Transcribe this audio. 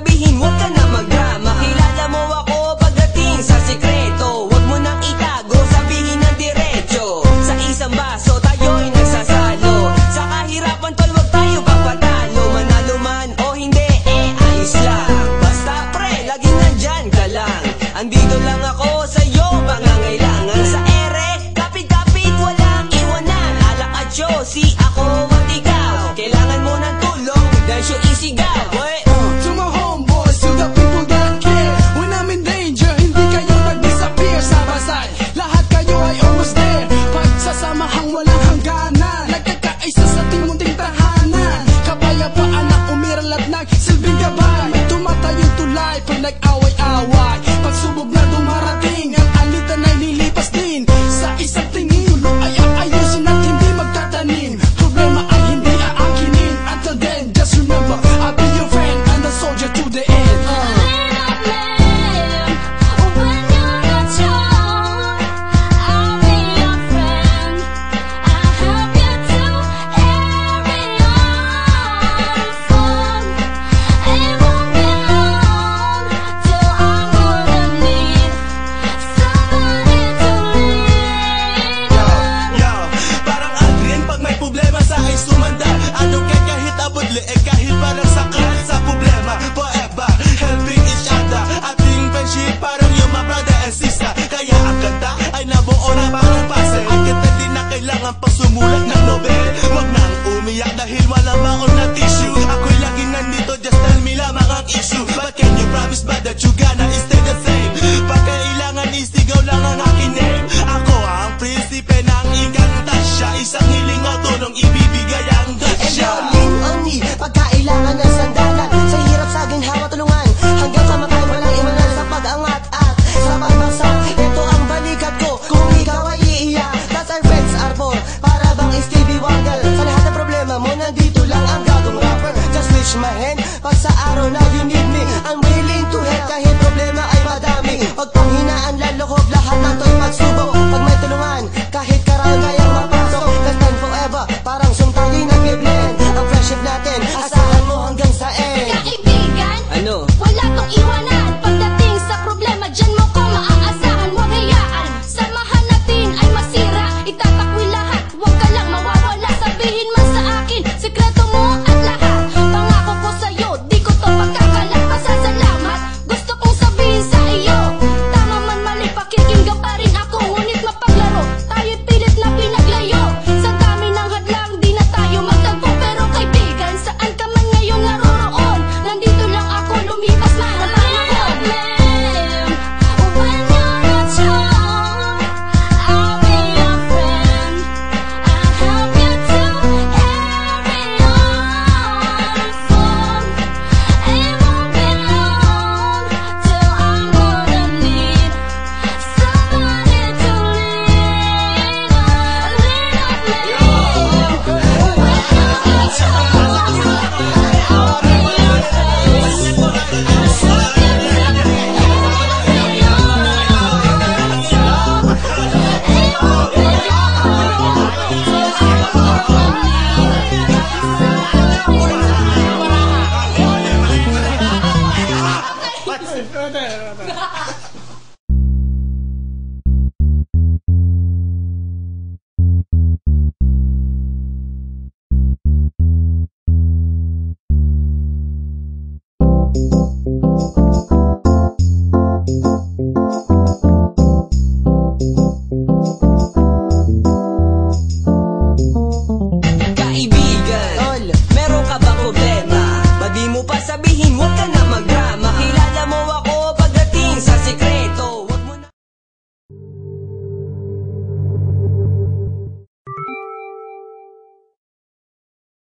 sabihin, huwag ka na magdrama. Kilala mo ako pagdating sa sikreto. Huwag mo nang itago, sabihin ng diretso. Sa isang baso tayo'y nagsasalo. Sa kahirapan tol, huwag tayo papatalo. Manalo man o hindi, ayos lang. Basta pre, laging nandyan ka lang. Andito lang ako sa'yo, pangangailangan. Sa ere, kapit-kapit, walang iwanan. Alak at si ako at ikaw. Kailangan mo ng tulong, dahil siya isigaw. To my homeboys, to the people that care. When I'm in danger, hindi kayo nag-disappear. Sama-side, lahat kayo ay almost there. Pagsasamahang walang hangganan, nagkakaisa sa munting tahanan. Kapayapaan na umiral at nagsilbing gabay. Tumatayo tulay pag nag-away-away. Pagsubok na dumarating, ang alitan ay nilipas din. Sa isang tingin, tulo ay aayusin at hindi magtatanim. Problema ay hindi aangkinin. Until then, just remember, I'll be your friend and a soldier to the end. Kahit parang sakal sa problema, forever helping each other. Ating friendship parang yung mga brother and sister. Kaya ang kanta ay nabuo na parang pase. Ang kanta din na kailangan pang sumulat ng nobel. Huwag nang umiyak dahil walang baon na tissue. Ako'y laging nandito, just tell me lamang ang issue. But can you promise ba that you gonna stay the same? Pag kailangan isigaw lang ang aking name. Ako ang prinsipe ng Encantasia. Isang hiling o tulong ibibigay ang gasya. Pagkailangan ng sandalan, sa hirap sa ginhawa tulungan. Hanggang kamatay walang iwanan sa pag-angat at sa pagbagsak. Ito ang balikat ko, kung ikaw ay iiyak. That's our friends are for, para bang Stevie Wonder. Sa lahat ng problema mo, nandito lang ang gagong rapper. Just reach my hand, pag sa araw na you need me, I'm willing to help kahit problema ay madami. Huwag pang hinaan, lalokob lahat ng to'y magsubok. Pag may tulungan, kahit karangay ang mapasok. Let's stand forever, parang sumtaging nag-blend. Ang friendship natin, asahan mo hanggang sa end. Kaibigan, ano? Wala tong iwanan.